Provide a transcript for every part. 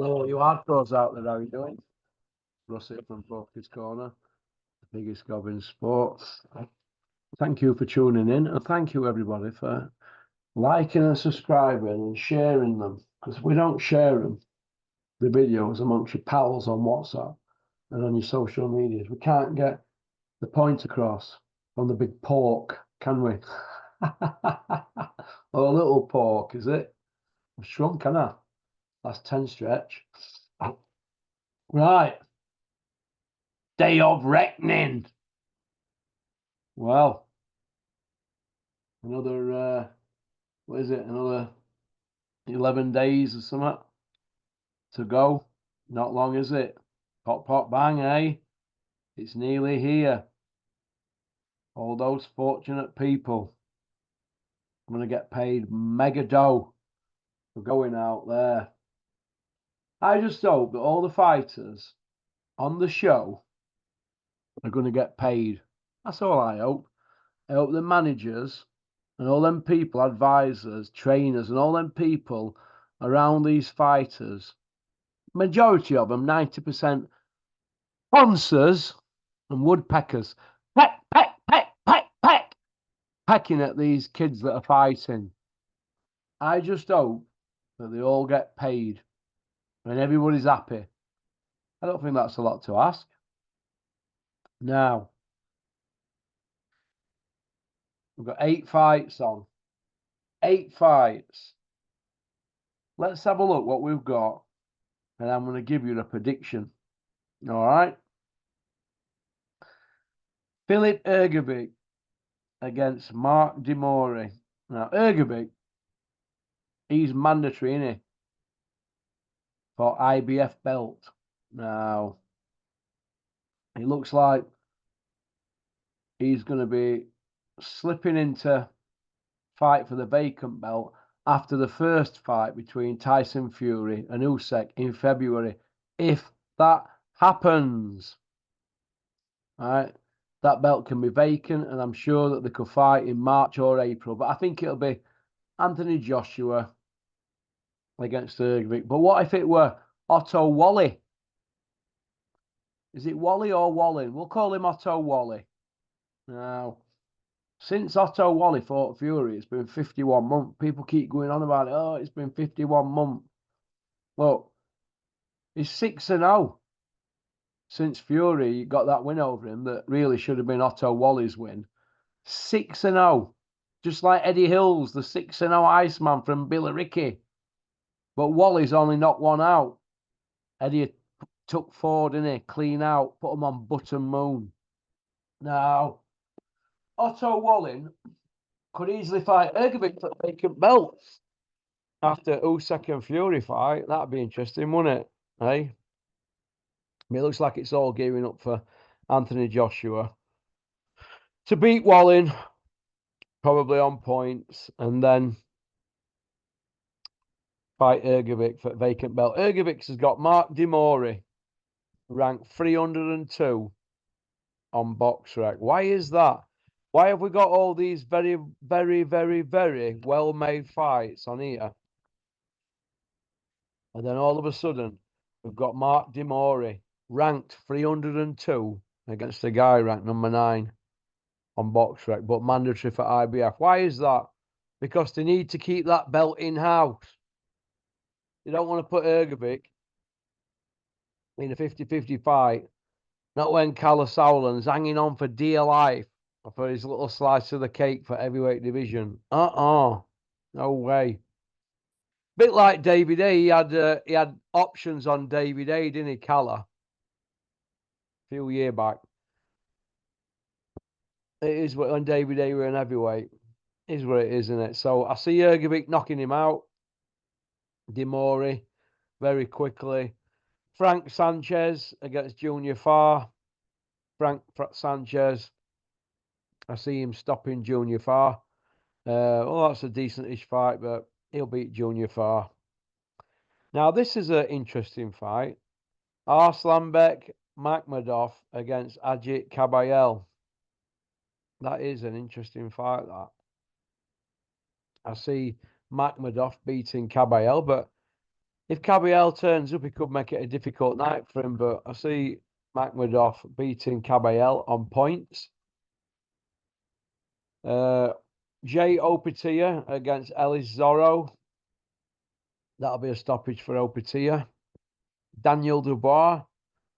Hello, you hardcores out there, how are you doing? Russell from Focus Corner, the biggest gob in sports. Thank you for tuning in, and thank you everybody for liking and subscribing and sharing them. Because we don't share them, the videos amongst your pals on WhatsApp and on your social medias, we can't get the point across on the big pork, can we? Or a little pork, is it? I've shrunk, can I? That's 10 stretch. Right. Day of reckoning. Well, another what is it? Another 11 days or something to go. Not long, is it? Pop, pop, bang, eh? It's nearly here. All those fortunate people are going to get paid mega dough for going out there. I just hope that all the fighters on the show are going to get paid. That's all I hope. I hope the managers and all them people, advisors, trainers, and all them people around these fighters, majority of them, 90%, sponsors and woodpeckers, peck, peck, peck, peck, peck, pecking at these kids that are fighting. I just hope that they all get paid and everybody's happy. I don't think that's a lot to ask. Now, we've got 8 fights on. 8 fights. Let's have a look what we've got, and I'm going to give you a prediction. All right? Filip Hrgovic against Mark De Mori. Now, Hrgovic, he's mandatory, isn't he? For IBF belt. Now, it looks like he's going to be slipping into fight for the vacant belt after the first fight between Tyson Fury and Usyk in February. If that happens, all right, that belt can be vacant, and I'm sure that they could fight in March or April. But I think it'll be Anthony Joshua against Hrgovic. But what if it were Otto Wally? Is it Wally or Wallin? We'll call him Otto Wally. Now, since Otto Wally fought Fury, it's been 51 months. People keep going on about it. Oh, it's been 51 months. Look, he's 6-0 since Fury got that win over him that really should have been Otto Wally's win. 6-0. Just like Eddie Hills, the 6-0 Iceman from Billericay. But Wally's only knocked one out. Eddie took 4, didn't he? Clean out, put him on button moon. Now, Otto Wallin could easily fight Hrgovic for the vacant belt after Usyk and Fury fight. That'd be interesting, wouldn't it? Hey? It looks like it's all gearing up for Anthony Joshua to beat Wallin, probably on points, and then fight Hrgovic for vacant belt. Hrgovic has got Mark De Mori ranked 302 on BoxRec. Why is that? Why have we got all these very, very, very, very well-made fights on here? And then all of a sudden, we've got Mark De Mori ranked 302 against a guy ranked number 9 on BoxRec, but mandatory for IBF. Why is that? Because they need to keep that belt in-house. They don't want to put Hrgovic in a 50-50 fight. Not when Kalle Sauerland's hanging on for dear life for his little slice of the cake for heavyweight division. No way. Bit like David A. He had options on David A, didn't he, Kalle? A few years back. It is when David A were in heavyweight. It is what it is, isn't it? So I see Hrgovic knocking him out. De Mori very quickly. Frank Sanchez against Junior Farr. Frank Sanchez. I see him stopping Junior Farr. Well, that's a decentish fight, but he'll beat Junior Farr. Now, this is an interesting fight. Arslanbek Makhmudov against Ajit Kabayel. That is an interesting fight, that. I see Makhmudov beating Kabayel, but If Caballel turns up, he could make it a difficult night for him, but I see Makhmudov beating Caballel on points. Jay Opatia against Elis Zorro. That'll be a stoppage for Opatia. Daniel Dubois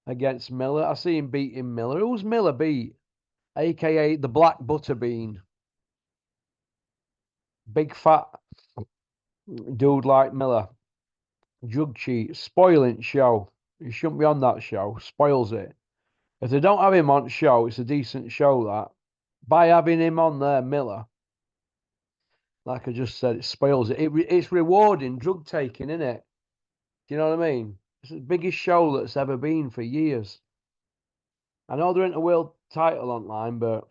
against Miller. I see him beating Miller. Who's Miller beat? AKA the Black Butterbean. Big fat dude like Miller. Jug cheat. Spoiling show. He shouldn't be on that show. Spoils it. If they don't have him on show, it's a decent show, that. By having him on there, Miller, like I just said, it spoils it. It's rewarding drug taking, isn't it? Do you know what I mean? It's the biggest show that's ever been for years. I know they're into world title online, but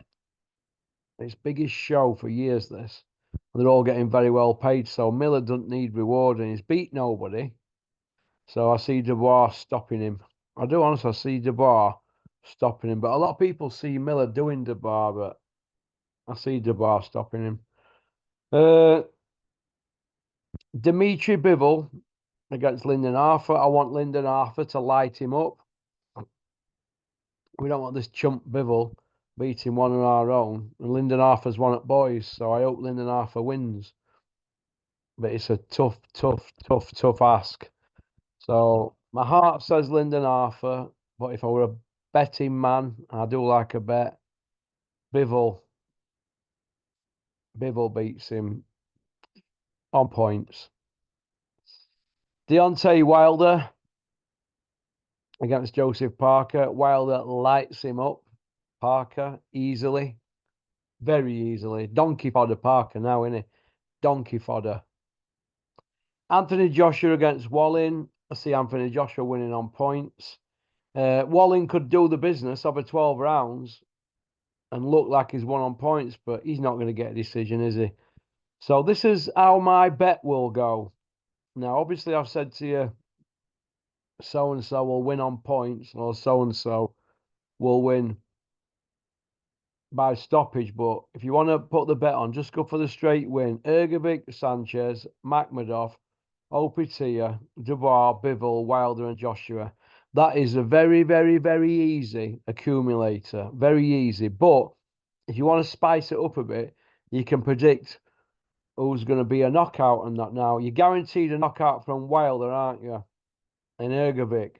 it's biggest show for years, this. And they're all getting very well paid, so Miller doesn't need rewarding. He's beat nobody. So I see Dubois stopping him. I do honestly, I see Dubois stopping him. But a lot of people see Miller doing Dubois, but I see Dubois stopping him. Dimitri Bivol against Lyndon Arthur. I want Lyndon Arthur to light him up. We don't want this chump Bivol beating one of our own. And Lyndon Arthur's one at boys, so I hope Lyndon Arthur wins. But it's a tough ask. So my heart says Lyndon Arthur, but if I were a betting man, I do like a bet. Bivol beats him on points. Deontay Wilder against Joseph Parker. Wilder lights him up. Parker easily. Very easily. Donkey fodder Parker now, isn't he? Donkey fodder. Anthony Joshua against Wallin. I see Anthony Joshua winning on points. Wallin could do the business over 12 rounds and look like he's won on points, but he's not going to get a decision, is he? So this is how my bet will go. Now, obviously, I've said to you, so-and-so will win on points, or so-and-so will win by stoppage. But if you want to put the bet on, just go for the straight win. Ergovic, Sanchez, Makhmudov, Opatia, Dubois, Bivol, Wilder, and Joshua. That is a very, very, very easy accumulator. Very easy. But if you want to spice it up a bit, you can predict who's going to be a knockout and not. Now, you're guaranteed a knockout from Wilder, aren't you? And Ergovic,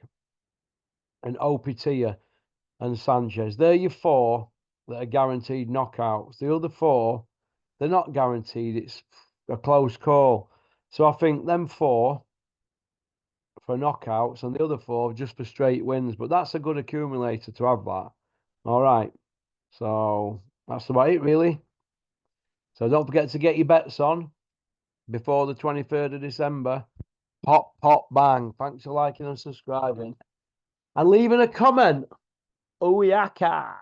and Opatia, and Sanchez. They're your four that are guaranteed knockouts. The other four, they're not guaranteed. It's a close call. So I think them four for knockouts and the other four just for straight wins. But that's a good accumulator to have that. All right. So that's about it, really. So don't forget to get your bets on before the 23rd of December. Pop, pop, bang. Thanks for liking and subscribing. And leaving a comment. Oyaka.